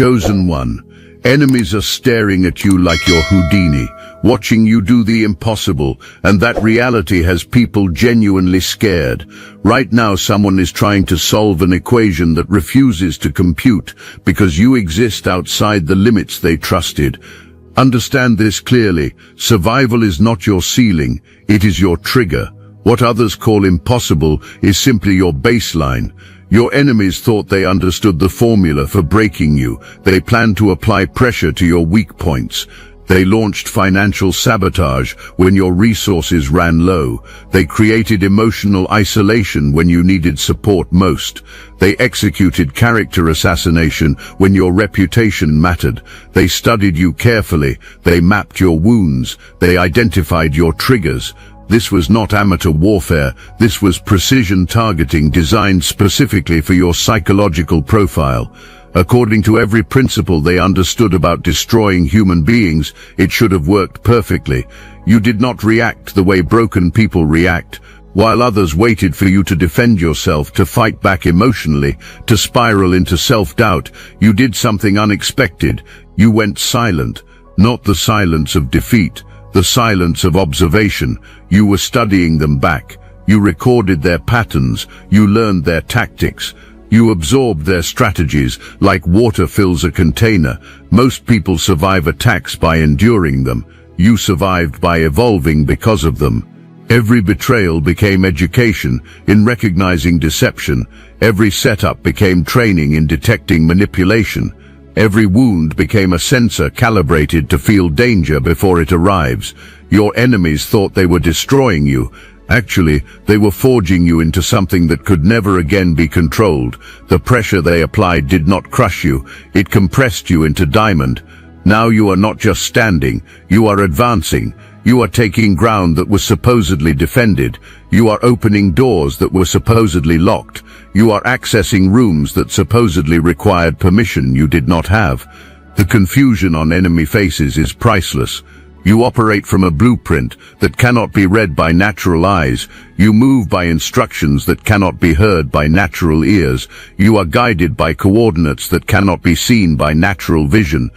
Chosen one. Enemies are staring at you like you're Houdini, watching you do the impossible, and that reality has people genuinely scared. Right now someone is trying to solve an equation that refuses to compute because you exist outside the limits they trusted. Understand this clearly. Survival is not your ceiling, it is your trigger. What others call impossible is simply your baseline. Your enemies thought they understood the formula for breaking you. They planned to apply pressure to your weak points. They launched financial sabotage when your resources ran low. They created emotional isolation when you needed support most. They executed character assassination when your reputation mattered. They studied you carefully. They mapped your wounds. They identified your triggers. This was not amateur warfare, this was precision targeting designed specifically for your psychological profile. According to every principle they understood about destroying human beings, it should have worked perfectly. You did not react the way broken people react. While others waited for you to defend yourself, to fight back emotionally, to spiral into self-doubt, you did something unexpected. You went silent, not the silence of defeat. The silence of observation. You were studying them back. You recorded their patterns. You learned their tactics. You absorbed their strategies like water fills a container. Most people survive attacks by enduring them. You survived by evolving because of them. Every betrayal became education in recognizing deception. Every setup became training in detecting manipulation. Every wound became a sensor calibrated to feel danger before it arrives. Your enemies thought they were destroying you. Actually, they were forging you into something that could never again be controlled. The pressure they applied did not crush you. It compressed you into diamond. Now you are not just standing, you are advancing. You are taking ground that was supposedly defended. You are opening doors that were supposedly locked. You are accessing rooms that supposedly required permission you did not have. The confusion on enemy faces is priceless. You operate from a blueprint that cannot be read by natural eyes. You move by instructions that cannot be heard by natural ears. You are guided by coordinates that cannot be seen by natural vision.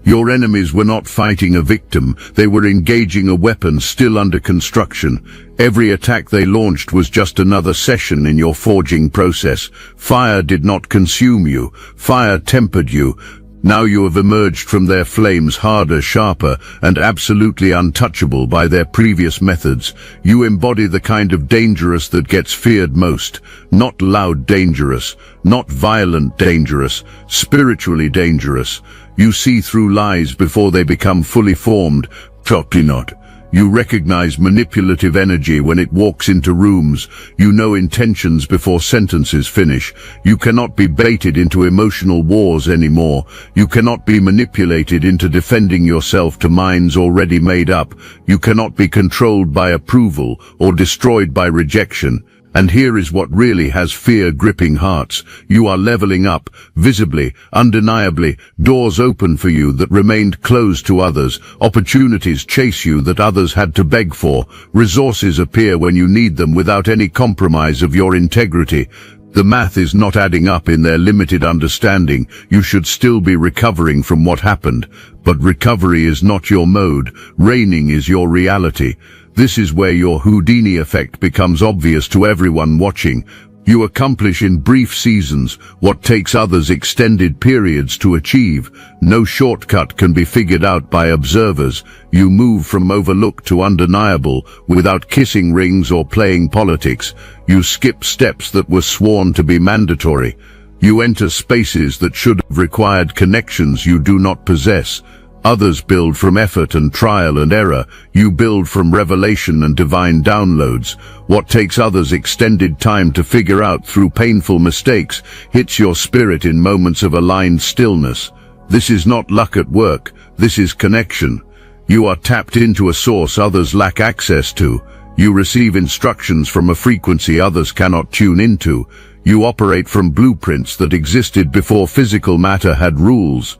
Your enemies were not fighting a victim, they were engaging a weapon still under construction. Every attack they launched was just another session in your forging process. Fire did not consume you, fire tempered you. Now you have emerged from their flames harder, sharper, and absolutely untouchable by their previous methods. You embody the kind of dangerous that gets feared most. Not loud dangerous, not violent dangerous, spiritually dangerous. You see through lies before they become fully formed. Probably not. You recognize manipulative energy when it walks into rooms. You know intentions before sentences finish. You cannot be baited into emotional wars anymore. You cannot be manipulated into defending yourself to minds already made up. You cannot be controlled by approval or destroyed by rejection. And here is what really has fear gripping hearts. You are leveling up, visibly, undeniably. Doors open for you that remained closed to others. Opportunities chase you that others had to beg for. Resources appear when you need them without any compromise of your integrity. The math is not adding up in their limited understanding. You should still be recovering from what happened. But recovery is not your mode. Reigning is your reality. This is where your Houdini effect becomes obvious to everyone watching. You accomplish in brief seasons what takes others extended periods to achieve. No shortcut can be figured out by observers. You move from overlooked to undeniable without kissing rings or playing politics. You skip steps that were sworn to be mandatory. You enter spaces that should have required connections you do not possess. Others build from effort and trial and error. You build from revelation and divine downloads. What takes others extended time to figure out through painful mistakes hits your spirit in moments of aligned stillness. This is not luck at work. This is connection. You are tapped into a source others lack access to. You receive instructions from a frequency others cannot tune into. You operate from blueprints that existed before physical matter had rules.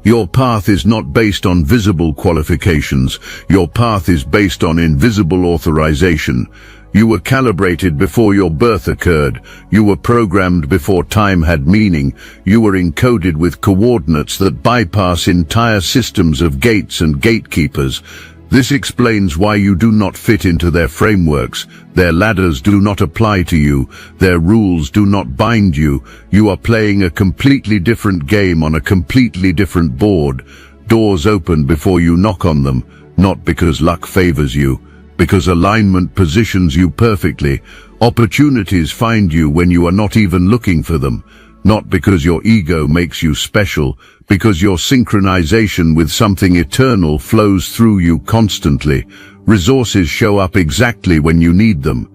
Your path is not based on visible qualifications. Your path is based on invisible authorization. You were calibrated before your birth occurred. You were programmed before time had meaning. You were encoded with coordinates that bypass entire systems of gates and gatekeepers. This explains why you do not fit into their frameworks. Their ladders do not apply to you. Their rules do not bind you. You are playing a completely different game on a completely different board. Doors open before you knock on them, not because luck favors you, because alignment positions you perfectly. Opportunities find you when you are not even looking for them, not because your ego makes you special, because your synchronization with something eternal flows through you constantly. Resources show up exactly when you need them,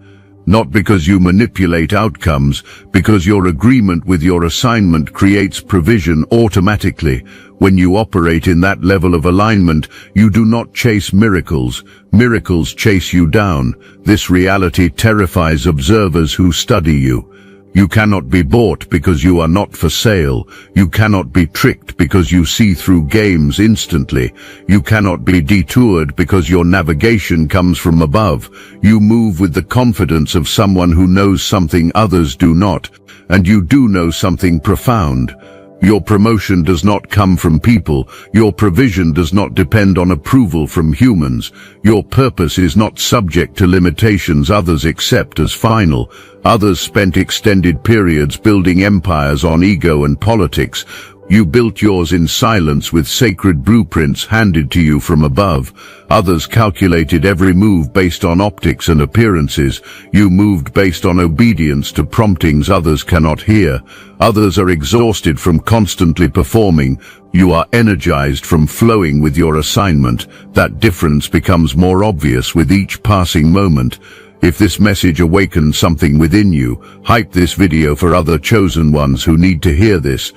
not because you manipulate outcomes, because your agreement with your assignment creates provision automatically. When you operate in that level of alignment, you do not chase miracles. Miracles chase you down. This reality terrifies observers who study you. You cannot be bought because you are not for sale. You cannot be tricked because you see through games instantly. You cannot be detoured because your navigation comes from above. You move with the confidence of someone who knows something others do not, and you do know something profound. Your promotion does not come from people. Your provision does not depend on approval from humans. Your purpose is not subject to limitations others accept as final. Others spent extended periods building empires on ego and politics. You built yours in silence with sacred blueprints handed to you from above. Others calculated every move based on optics and appearances. You moved based on obedience to promptings others cannot hear. Others are exhausted from constantly performing. You are energized from flowing with your assignment. That difference becomes more obvious with each passing moment. If this message awakens something within you, hype this video for other chosen ones who need to hear this.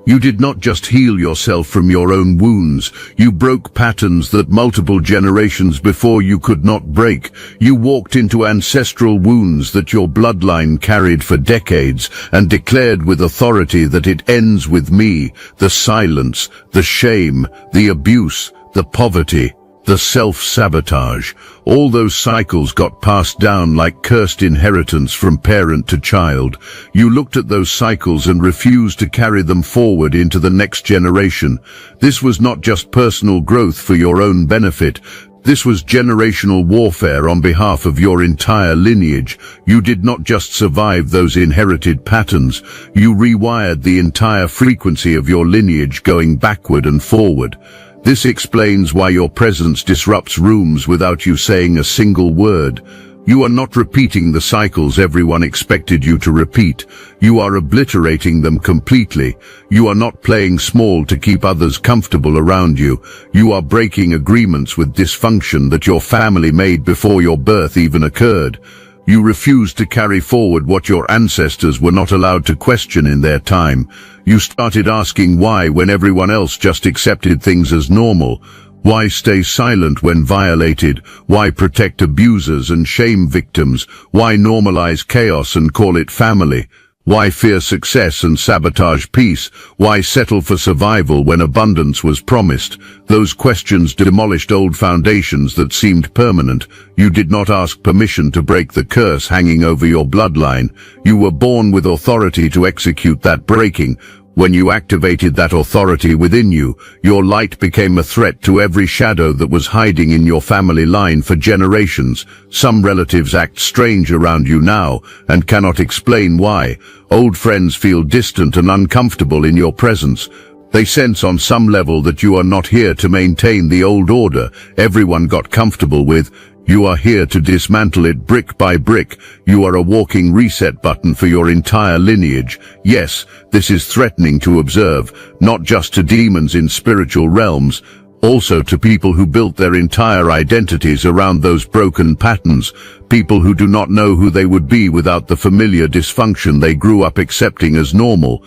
You did not just heal yourself from your own wounds. You broke patterns that multiple generations before you could not break. You walked into ancestral wounds that your bloodline carried for decades and declared with authority that it ends with me. The silence, the shame, the abuse, the poverty, the self-sabotage. All those cycles got passed down like cursed inheritance from parent to child. You looked at those cycles and refused to carry them forward into the next generation. This was not just personal growth for your own benefit. This was generational warfare on behalf of your entire lineage. You did not just survive those inherited patterns. You rewired the entire frequency of your lineage going backward and forward. This explains why your presence disrupts rooms without you saying a single word. You are not repeating the cycles everyone expected you to repeat. You are obliterating them completely. You are not playing small to keep others comfortable around you. You are breaking agreements with dysfunction that your family made before your birth even occurred. You refused to carry forward what your ancestors were not allowed to question in their time. You started asking why when everyone else just accepted things as normal. Why stay silent when violated? Why protect abusers and shame victims? Why normalize chaos and call it family? Why fear success and sabotage peace? Why settle for survival when abundance was promised? Those questions demolished old foundations that seemed permanent. You did not ask permission to break the curse hanging over your bloodline. You were born with authority to execute that breaking. When you activated that authority within you, your light became a threat to every shadow that was hiding in your family line for generations. Some relatives act strange around you now and cannot explain why. Old friends feel distant and uncomfortable in your presence. They sense on some level that you are not here to maintain the old order everyone got comfortable with. You are here to dismantle it brick by brick. You are a walking reset button for your entire lineage. Yes, this is threatening to observe, not just to demons in spiritual realms, also to people who built their entire identities around those broken patterns, people who do not know who they would be without the familiar dysfunction they grew up accepting as normal.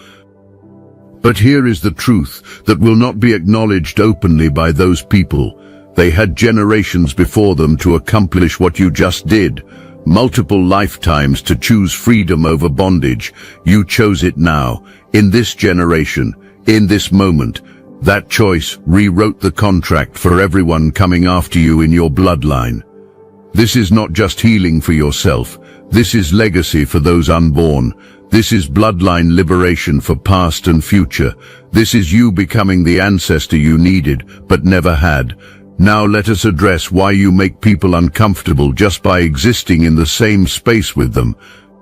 But here is the truth that will not be acknowledged openly by those people. They had generations before them to accomplish what you just did. Multiple lifetimes to choose freedom over bondage. You chose it now, in this generation, in this moment. That choice rewrote the contract for everyone coming after you in your bloodline. This is not just healing for yourself. This is legacy for those unborn. This is bloodline liberation for past and future. This is you becoming the ancestor you needed, but never had. Now let us address why you make people uncomfortable just by existing in the same space with them.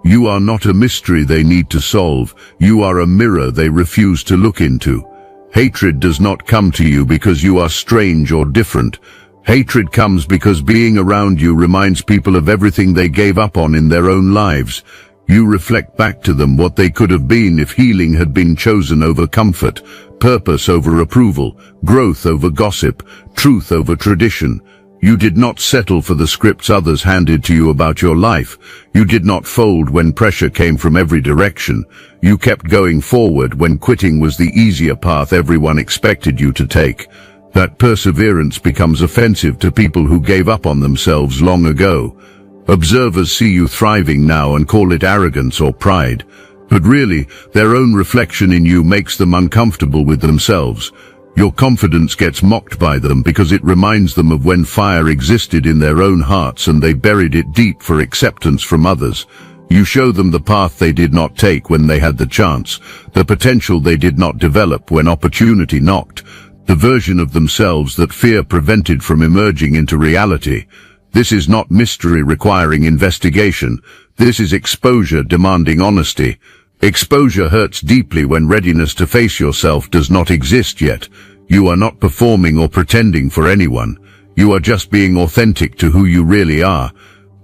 You are not a mystery they need to solve. You are a mirror they refuse to look into. Hatred does not come to you because you are strange or different. Hatred comes because being around you reminds people of everything they gave up on in their own lives. You reflect back to them what they could have been if healing had been chosen over comfort, purpose over approval, growth over gossip, truth over tradition. You did not settle for the scripts others handed to you about your life. You did not fold when pressure came from every direction. You kept going forward when quitting was the easier path everyone expected you to take. That perseverance becomes offensive to people who gave up on themselves long ago. Observers see you thriving now and call it arrogance or pride. But really, their own reflection in you makes them uncomfortable with themselves. Your confidence gets mocked by them because it reminds them of when fire existed in their own hearts and they buried it deep for acceptance from others. You show them the path they did not take when they had the chance, the potential they did not develop when opportunity knocked, the version of themselves that fear prevented from emerging into reality. This is not mystery requiring investigation. This is exposure demanding honesty. Exposure hurts deeply when readiness to face yourself does not exist yet. You are not performing or pretending for anyone. You are just being authentic to who you really are.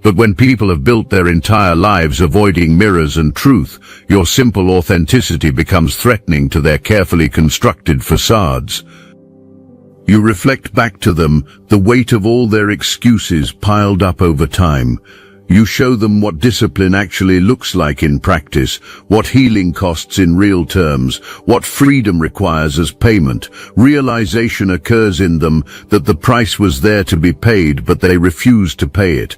But when people have built their entire lives avoiding mirrors and truth, your simple authenticity becomes threatening to their carefully constructed facades. You reflect back to them the weight of all their excuses piled up over time. You show them what discipline actually looks like in practice, what healing costs in real terms, what freedom requires as payment. Realization occurs in them that the price was there to be paid, but they refused to pay it.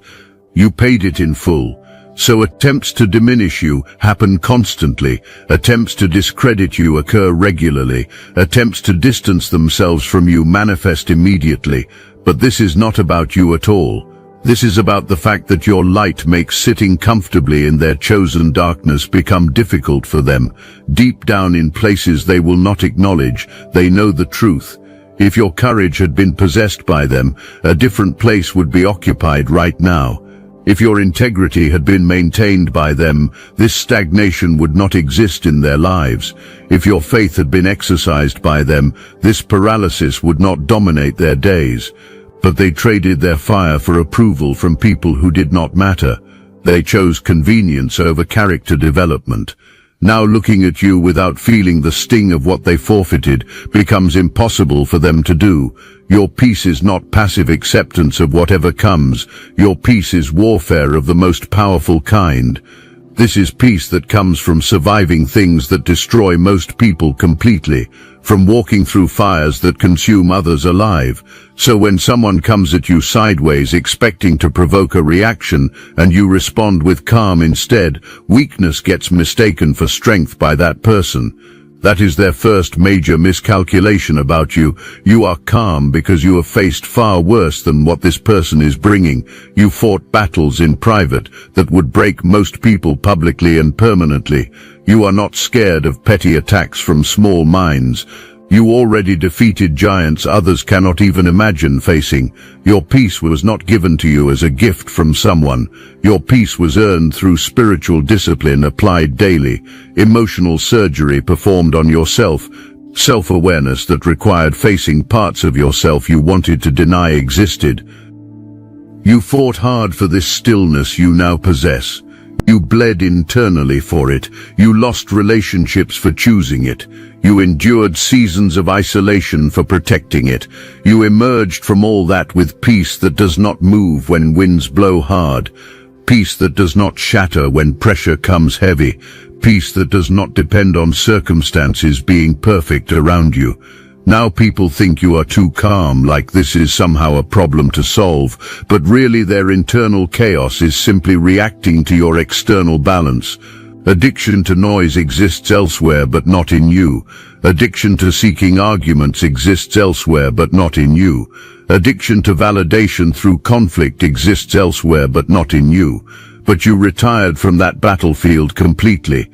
You paid it in full. So attempts to diminish you happen constantly. Attempts to discredit you occur regularly. Attempts to distance themselves from you manifest immediately. But this is not about you at all. This is about the fact that your light makes sitting comfortably in their chosen darkness become difficult for them. Deep down in places they will not acknowledge, they know the truth. If your courage had been possessed by them, a different place would be occupied right now. If your integrity had been maintained by them, this stagnation would not exist in their lives. If your faith had been exercised by them, this paralysis would not dominate their days. But they traded their fire for approval from people who did not matter. They chose convenience over character development. Now looking at you without feeling the sting of what they forfeited becomes impossible for them to do. Your peace is not passive acceptance of whatever comes. Your peace is warfare of the most powerful kind. This is peace that comes from surviving things that destroy most people completely, from walking through fires that consume others alive. So when someone comes at you sideways expecting to provoke a reaction and you respond with calm instead, weakness gets mistaken for strength by that person. That is their first major miscalculation about you. You are calm because you have faced far worse than what this person is bringing. You fought battles in private that would break most people publicly and permanently. You are not scared of petty attacks from small minds. You already defeated giants others cannot even imagine facing. Your peace was not given to you as a gift from someone. Your peace was earned through spiritual discipline applied daily, emotional surgery performed on yourself, self-awareness that required facing parts of yourself you wanted to deny existed. You fought hard for this stillness you now possess. You bled internally for it. You lost relationships for choosing it. You endured seasons of isolation for protecting it. You emerged from all that with peace that does not move when winds blow hard. Peace that does not shatter when pressure comes heavy. Peace that does not depend on circumstances being perfect around you. Now people think you are too calm, like this is somehow a problem to solve, but really their internal chaos is simply reacting to your external balance. Addiction to noise exists elsewhere but not in you. Addiction to seeking arguments exists elsewhere but not in you. Addiction to validation through conflict exists elsewhere but not in you. But you retired from that battlefield completely.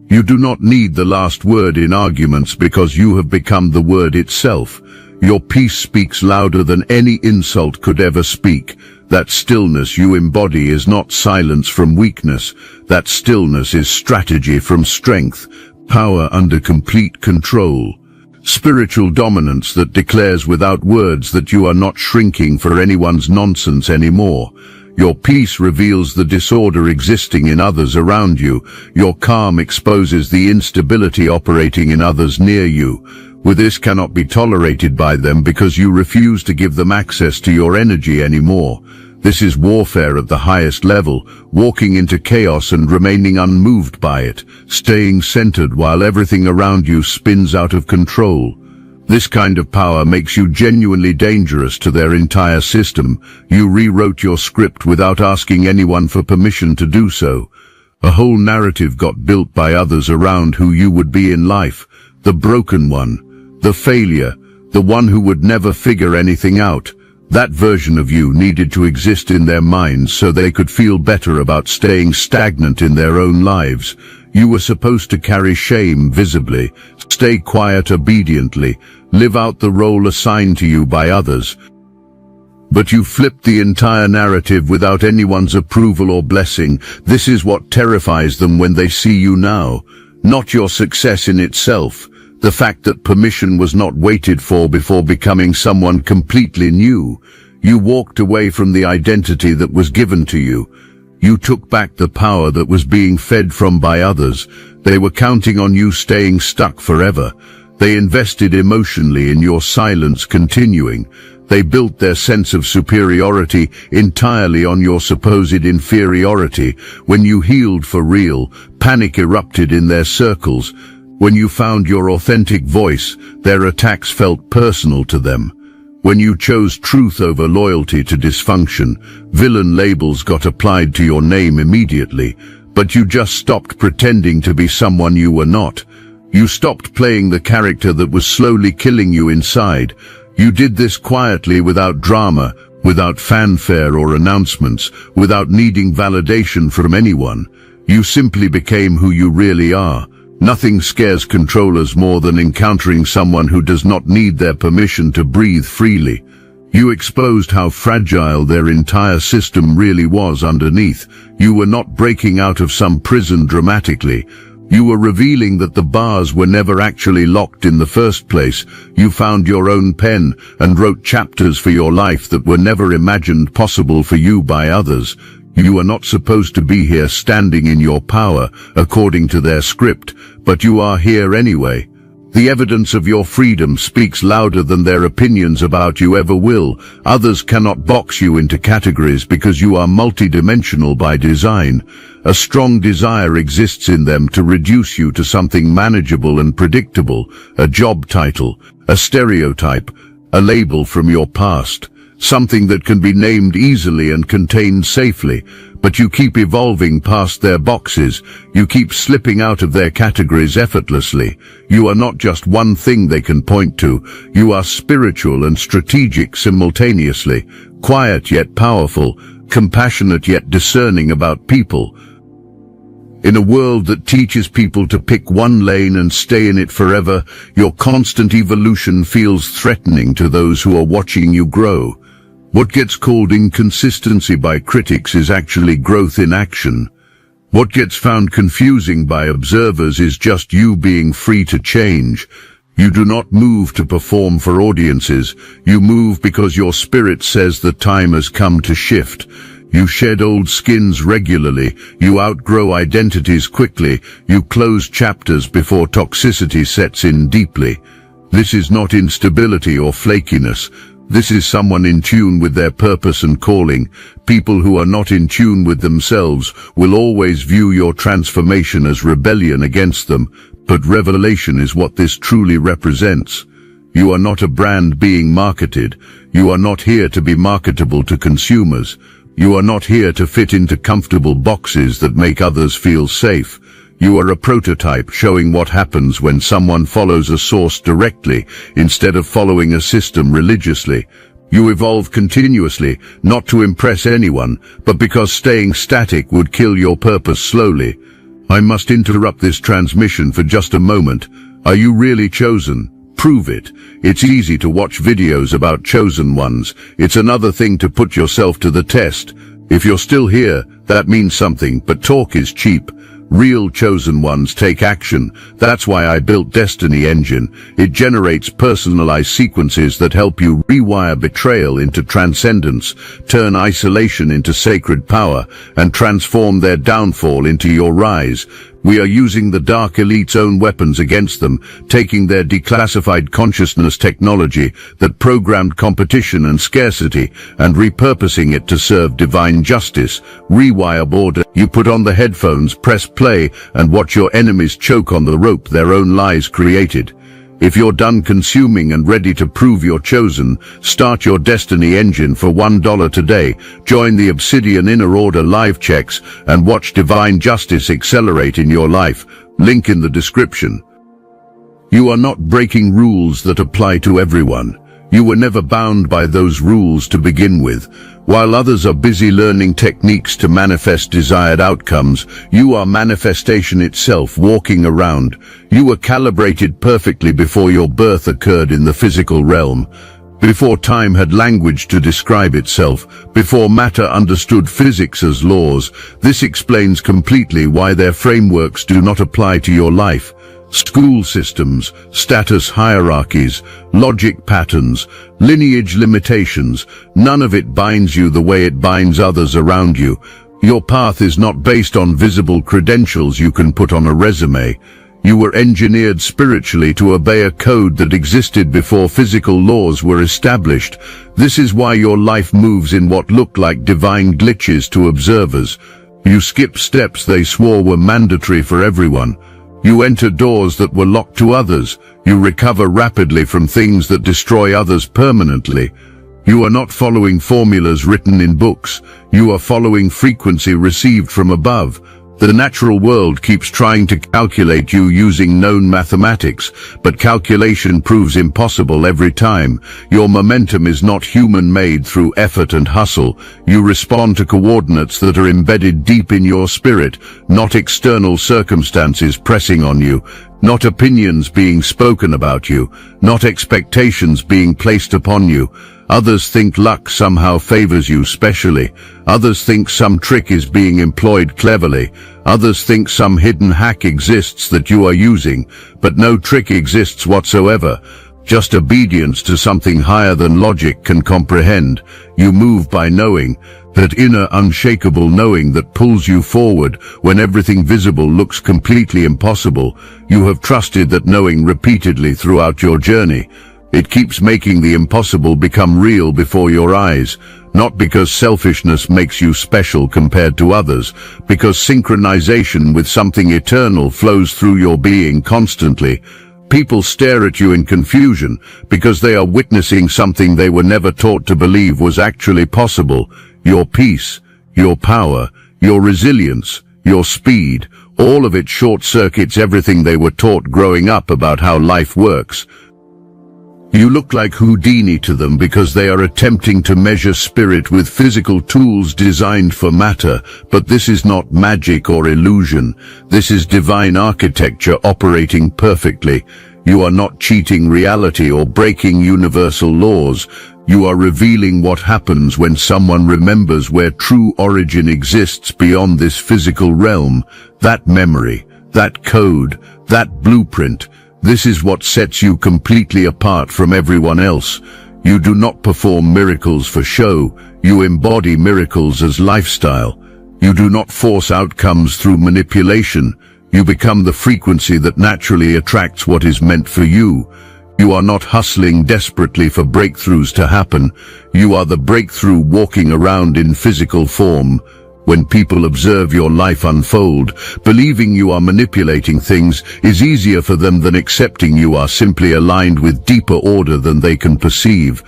You do not need the last word in arguments because you have become the word itself. Your peace speaks louder than any insult could ever speak. That stillness you embody is not silence from weakness. That stillness is strategy from strength, power under complete control. Spiritual dominance that declares without words that you are not shrinking for anyone's nonsense anymore. Your peace reveals the disorder existing in others around you. Your calm exposes the instability operating in others near you. With this cannot be tolerated by them because you refuse to give them access to your energy anymore. This is warfare at the highest level, walking into chaos and remaining unmoved by it, staying centered while everything around you spins out of control. This kind of power makes you genuinely dangerous to their entire system. You rewrote your script without asking anyone for permission to do so. A whole narrative got built by others around who you would be in life. The broken one, the failure, the one who would never figure anything out. That version of you needed to exist in their minds so they could feel better about staying stagnant in their own lives. You were supposed to carry shame visibly, stay quiet obediently, live out the role assigned to you by others. But you flipped the entire narrative without anyone's approval or blessing. This is what terrifies them when they see you now. Not your success in itself. The fact that permission was not waited for before becoming someone completely new. You walked away from the identity that was given to you. You took back the power that was being fed from by others. They were counting on you staying stuck forever. They invested emotionally in your silence continuing. They built their sense of superiority entirely on your supposed inferiority. When you healed for real, panic erupted in their circles. When you found your authentic voice, their attacks felt personal to them. When you chose truth over loyalty to dysfunction, villain labels got applied to your name immediately, but you just stopped pretending to be someone you were not. You stopped playing the character that was slowly killing you inside. You did this quietly without drama, without fanfare or announcements, without needing validation from anyone. You simply became who you really are. Nothing scares controllers more than encountering someone who does not need their permission to breathe freely. You exposed how fragile their entire system really was underneath. You were not breaking out of some prison dramatically. You were revealing that the bars were never actually locked in the first place. You found your own pen and wrote chapters for your life that were never imagined possible for you by others. You are not supposed to be here standing in your power, according to their script, but you are here anyway. The evidence of your freedom speaks louder than their opinions about you ever will. Others cannot box you into categories because you are multidimensional by design. A strong desire exists in them to reduce you to something manageable and predictable, a job title, a stereotype, a label from your past. Something that can be named easily and contained safely, but you keep evolving past their boxes. You keep slipping out of their categories effortlessly. You are not just one thing they can point to. You are spiritual and strategic simultaneously, quiet yet powerful, compassionate yet discerning about people. In a world that teaches people to pick one lane and stay in it forever, your constant evolution feels threatening to those who are watching you grow. What gets called inconsistency by critics is actually growth in action. What gets found confusing by observers is just you being free to change. You do not move to perform for audiences. You move because your spirit says the time has come to shift. You shed old skins regularly. You outgrow identities quickly. You close chapters before toxicity sets in deeply. This is not instability or flakiness. This is someone in tune with their purpose and calling. People who are not in tune with themselves will always view your transformation as rebellion against them, but revelation is what this truly represents. You are not a brand being marketed. You are not here to be marketable to consumers. You are not here to fit into comfortable boxes that make others feel safe. You are a prototype showing what happens when someone follows a source directly instead of following a system religiously. You evolve continuously, not to impress anyone, but because staying static would kill your purpose slowly. I must interrupt this transmission for just a moment. Are you really chosen? Prove it. It's easy to watch videos about chosen ones. It's another thing to put yourself to the test. If you're still here, that means something, but talk is cheap. Real chosen ones take action. That's why I built Destiny Engine. It generates personalized sequences that help you rewire betrayal into transcendence, turn isolation into sacred power, and transform their downfall into your rise. We are using the Dark Elite's own weapons against them, taking their declassified consciousness technology that programmed competition and scarcity and repurposing it to serve divine justice. Rewire border. You put on the headphones, press play, and watch your enemies choke on the rope their own lies created. If you're done consuming and ready to prove you're chosen, start your Destiny Engine for $1 today. Join the Obsidian Inner Order live checks and watch divine justice accelerate in your life. Link in the description. You are not breaking rules that apply to everyone. You were never bound by those rules to begin with. While others are busy learning techniques to manifest desired outcomes, you are manifestation itself walking around. You were calibrated perfectly before your birth occurred in the physical realm. Before time had language to describe itself, before matter understood physics as laws. This explains completely why their frameworks do not apply to your life. School systems, status hierarchies, logic patterns, lineage limitations, none of it binds you the way it binds others around you. Your path is not based on visible credentials you can put on a resume. You were engineered spiritually to obey a code that existed before physical laws were established. This is why your life moves in what look like divine glitches to observers. You skip steps they swore were mandatory for everyone. You enter doors that were locked to others. You recover rapidly from things that destroy others permanently. You are not following formulas written in books. You are following frequency received from above. The natural world keeps trying to calculate you using known mathematics, but calculation proves impossible every time. Your momentum is not human-made through effort and hustle. You respond to coordinates that are embedded deep in your spirit, not external circumstances pressing on you, not opinions being spoken about you, not expectations being placed upon you. Others think luck somehow favors you specially. Others think some trick is being employed cleverly. Others think some hidden hack exists that you are using, but no trick exists whatsoever. Just obedience to something higher than logic can comprehend. You move by knowing, that inner unshakable knowing that pulls you forward when everything visible looks completely impossible. You have trusted that knowing repeatedly throughout your journey. It keeps making the impossible become real before your eyes, not because selfishness makes you special compared to others, because synchronization with something eternal flows through your being constantly. People stare at you in confusion because they are witnessing something they were never taught to believe was actually possible. Your peace, your power, your resilience, your speed, all of it short-circuits everything they were taught growing up about how life works. You look like Houdini to them because they are attempting to measure spirit with physical tools designed for matter, but this is not magic or illusion. This is divine architecture operating perfectly. You are not cheating reality or breaking universal laws. You are revealing what happens when someone remembers where true origin exists beyond this physical realm. That memory, that code, that blueprint. This is what sets you completely apart from everyone else. You do not perform miracles for show. You embody miracles as lifestyle. You do not force outcomes through manipulation. You become the frequency that naturally attracts what is meant for you. You are not hustling desperately for breakthroughs to happen. You are the breakthrough walking around in physical form. When people observe your life unfold, believing you are manipulating things is easier for them than accepting you are simply aligned with deeper order than they can perceive.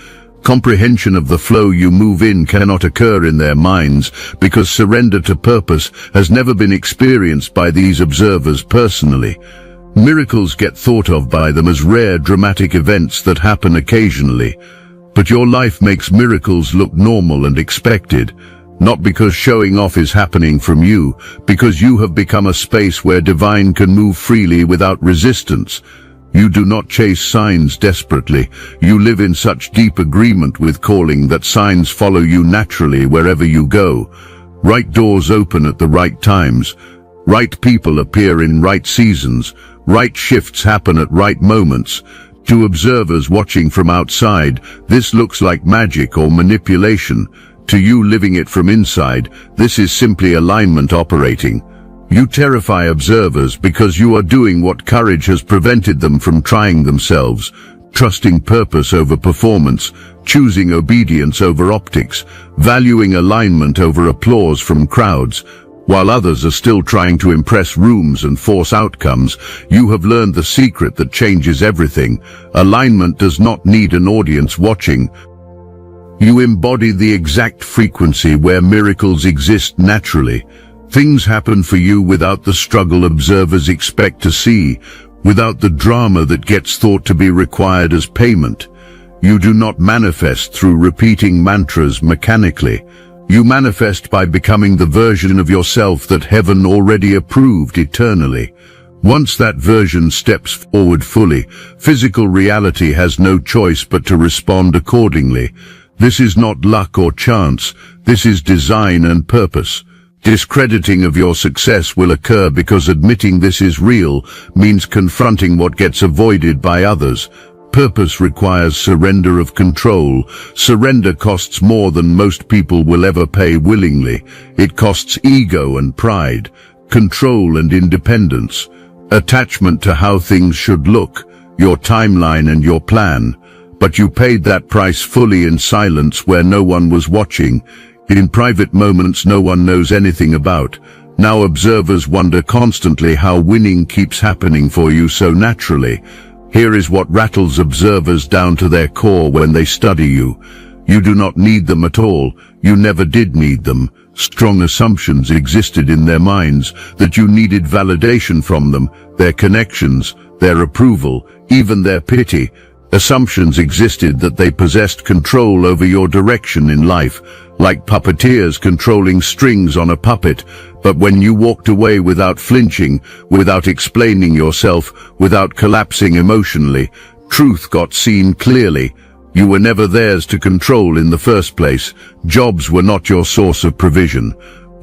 Comprehension of the flow you move in cannot occur in their minds because surrender to purpose has never been experienced by these observers personally. Miracles get thought of by them as rare, dramatic events that happen occasionally. But your life makes miracles look normal and expected, not because showing off is happening from you, because you have become a space where divine can move freely without resistance. You do not chase signs desperately. You live in such deep agreement with calling that signs follow you naturally wherever you go. Right doors open at the right times. Right people appear in right seasons. Right shifts happen at right moments. To observers watching from outside, this looks like magic or manipulation. To you living it from inside, this is simply alignment operating. You terrify observers because you are doing what courage has prevented them from trying themselves, trusting purpose over performance, choosing obedience over optics, valuing alignment over applause from crowds. While others are still trying to impress rooms and force outcomes, you have learned the secret that changes everything. Alignment does not need an audience watching. You embody the exact frequency where miracles exist naturally. Things happen for you without the struggle observers expect to see, without the drama that gets thought to be required as payment. You do not manifest through repeating mantras mechanically. You manifest by becoming the version of yourself that heaven already approved eternally. Once that version steps forward fully, physical reality has no choice but to respond accordingly. This is not luck or chance. This is design and purpose. Discrediting of your success will occur because admitting this is real means confronting what gets avoided by others. Purpose requires surrender of control. Surrender costs more than most people will ever pay willingly. It costs ego and pride, control and independence, attachment to how things should look, your timeline and your plan. But you paid that price fully in silence where no one was watching, in private moments no one knows anything about. Now observers wonder constantly how winning keeps happening for you so naturally. Here is what rattles observers down to their core when they study you. You do not need them at all. You never did need them. Strong assumptions existed in their minds that you needed validation from them, their connections, their approval, even their pity. Assumptions existed that they possessed control over your direction in life, like puppeteers controlling strings on a puppet. But when you walked away without flinching, without explaining yourself, without collapsing emotionally, truth got seen clearly. You were never theirs to control in the first place. Jobs were not your source of provision.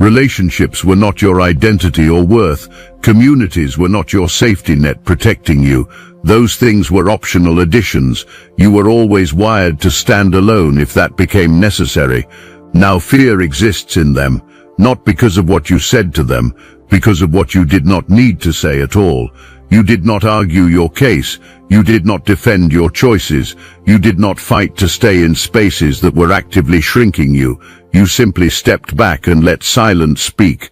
Relationships were not your identity or worth. Communities were not your safety net protecting you. Those things were optional additions. You were always wired to stand alone if that became necessary. Now fear exists in them, not because of what you said to them, because of what you did not need to say at all. You did not argue your case. You did not defend your choices. You did not fight to stay in spaces that were actively shrinking you. You simply stepped back and let silence speak.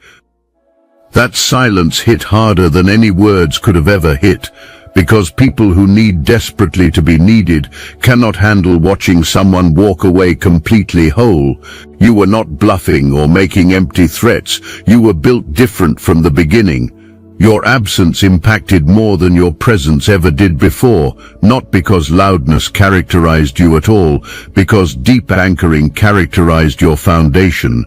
That silence hit harder than any words could have ever hit, because people who need desperately to be needed cannot handle watching someone walk away completely whole. You were not bluffing or making empty threats. You were built different from the beginning. Your absence impacted more than your presence ever did before, not because loudness characterized you at all, because deep anchoring characterized your foundation.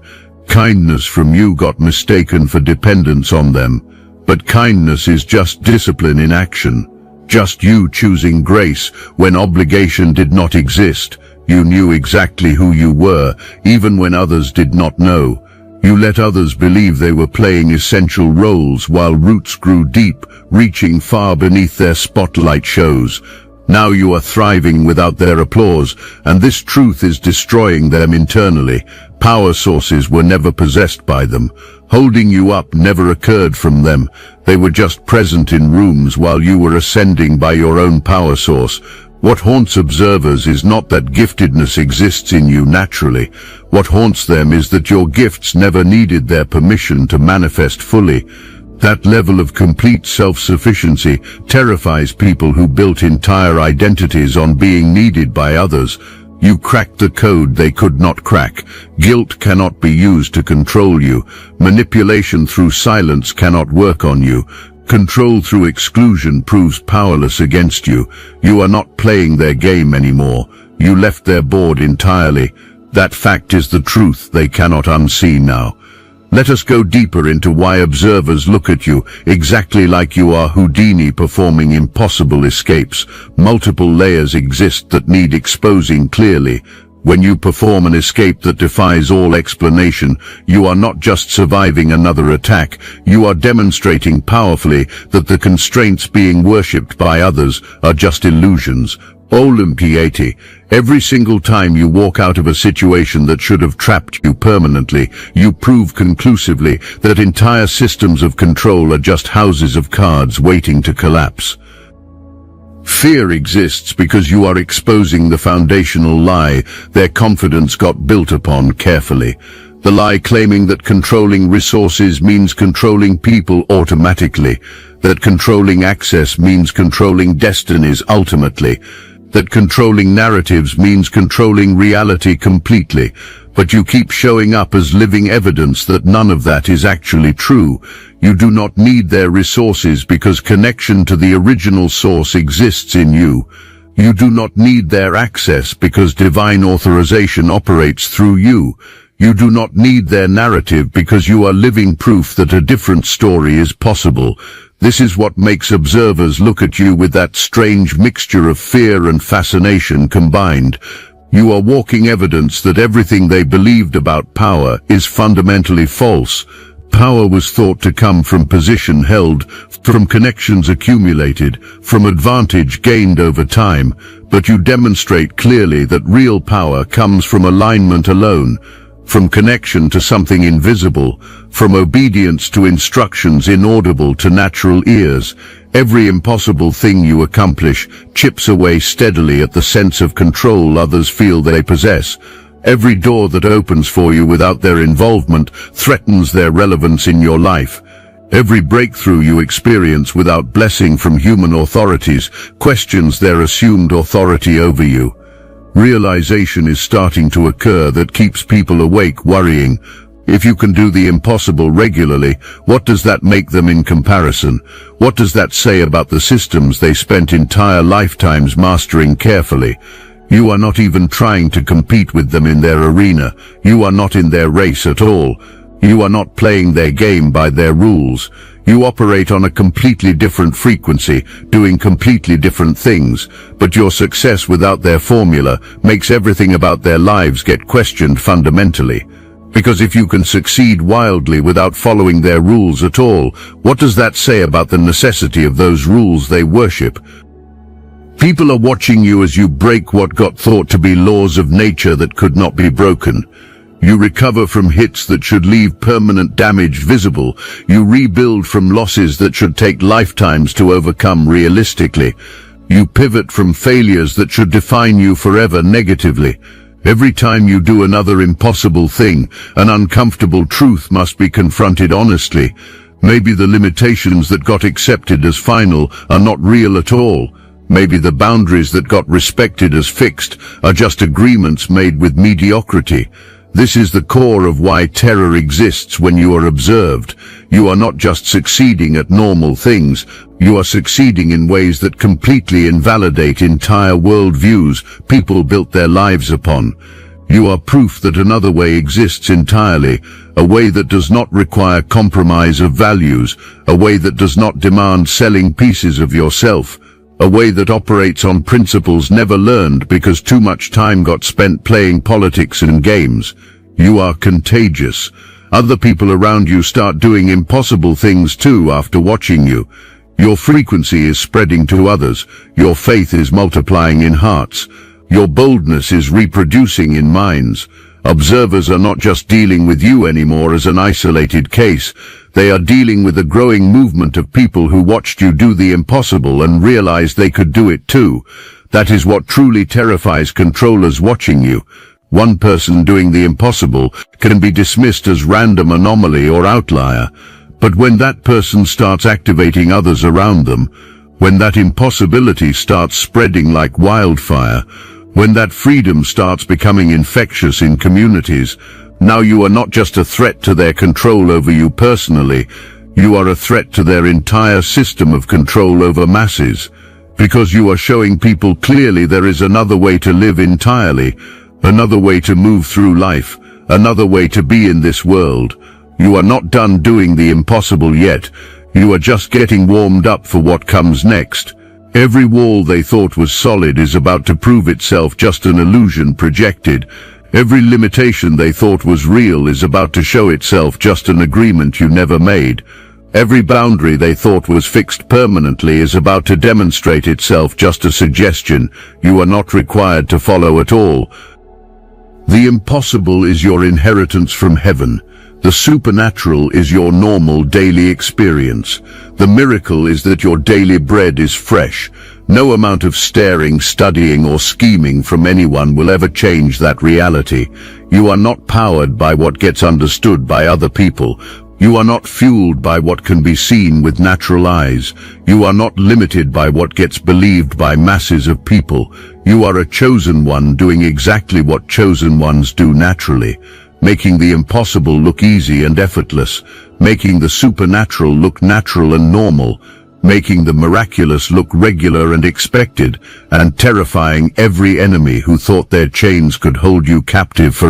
Kindness from you got mistaken for dependence on them. But kindness is just discipline in action. Just you choosing grace when obligation did not exist. You knew exactly who you were, even when others did not know. You let others believe they were playing essential roles while roots grew deep, reaching far beneath their spotlight shows. Now you are thriving without their applause, and this truth is destroying them internally. Power sources were never possessed by them. Holding you up never occurred from them. They were just present in rooms while you were ascending by your own power source. What haunts observers is not that giftedness exists in you naturally. What haunts them is that your gifts never needed their permission to manifest fully. That level of complete self-sufficiency terrifies people who built entire identities on being needed by others. You cracked the code they could not crack. Guilt cannot be used to control you. Manipulation through silence cannot work on you. Control through exclusion proves powerless against you. You are not playing their game anymore. You left their board entirely. That fact is the truth they cannot unsee now. Let us go deeper into why observers look at you exactly like you are Houdini performing impossible escapes. Multiple layers exist that need exposing clearly. When you perform an escape that defies all explanation, you are not just surviving another attack, you are demonstrating powerfully that the constraints being worshipped by others are just illusions. Olympiati, every single time you walk out of a situation that should have trapped you permanently, you prove conclusively that entire systems of control are just houses of cards waiting to collapse. Fear exists because you are exposing the foundational lie their confidence got built upon carefully. The lie claiming that controlling resources means controlling people automatically, that controlling access means controlling destinies ultimately, that controlling narratives means controlling reality completely, but you keep showing up as living evidence that none of that is actually true. You do not need their resources because connection to the original source exists in you. You do not need their access because divine authorization operates through you. You do not need their narrative because you are living proof that a different story is possible. This is what makes observers look at you with that strange mixture of fear and fascination combined. You are walking evidence that everything they believed about power is fundamentally false. Power was thought to come from position held, from connections accumulated, from advantage gained over time, but you demonstrate clearly that real power comes from alignment alone, from connection to something invisible, from obedience to instructions inaudible to natural ears. Every impossible thing you accomplish chips away steadily at the sense of control others feel they possess. Every door that opens for you without their involvement threatens their relevance in your life. Every breakthrough you experience without blessing from human authorities questions their assumed authority over you. Realization is starting to occur that keeps people awake, worrying. If you can do the impossible regularly, what does that make them in comparison? What does that say about the systems they spent entire lifetimes mastering carefully? You are not even trying to compete with them in their arena. You are not in their race at all. You are not playing their game by their rules. You operate on a completely different frequency, doing completely different things, but your success without their formula makes everything about their lives get questioned fundamentally. Because if you can succeed wildly without following their rules at all, what does that say about the necessity of those rules they worship? People are watching you as you break what got thought to be laws of nature that could not be broken. You recover from hits that should leave permanent damage visible. You rebuild from losses that should take lifetimes to overcome realistically. You pivot from failures that should define you forever negatively. Every time you do another impossible thing, an uncomfortable truth must be confronted honestly. Maybe the limitations that got accepted as final are not real at all. Maybe the boundaries that got respected as fixed are just agreements made with mediocrity. This is the core of why terror exists when you are observed. You are not just succeeding at normal things, you are succeeding in ways that completely invalidate entire worldviews people built their lives upon. You are proof that another way exists entirely, a way that does not require compromise of values, a way that does not demand selling pieces of yourself, a way that operates on principles never learned because too much time got spent playing politics and games. You are contagious. Other people around you start doing impossible things too after watching you. Your frequency is spreading to others. Your faith is multiplying in hearts. Your boldness is reproducing in minds. Observers are not just dealing with you anymore as an isolated case. They are dealing with a growing movement of people who watched you do the impossible and realized they could do it too. That is what truly terrifies controllers watching you. One person doing the impossible can be dismissed as random anomaly or outlier. But when that person starts activating others around them, when that impossibility starts spreading like wildfire, When that freedom starts becoming infectious in communities, now you are not just a threat to their control over you personally, you are a threat to their entire system of control over masses. Because you are showing people clearly there is another way to live entirely, another way to move through life, another way to be in this world. You are not done doing the impossible yet. You are just getting warmed up for what comes next. Every wall they thought was solid is about to prove itself just an illusion projected. Every limitation they thought was real is about to show itself just an agreement you never made. Every boundary they thought was fixed permanently is about to demonstrate itself just a suggestion you are not required to follow at all. The impossible is your inheritance from heaven. The supernatural is your normal daily experience. The miracle is that your daily bread is fresh. No amount of staring, studying, or scheming from anyone will ever change that reality. You are not powered by what gets understood by other people. You are not fueled by what can be seen with natural eyes. You are not limited by what gets believed by masses of people. You are a chosen one doing exactly what chosen ones do naturally, making the impossible look easy and effortless, making the supernatural look natural and normal, making the miraculous look regular and expected, and terrifying every enemy who thought their chains could hold you captive for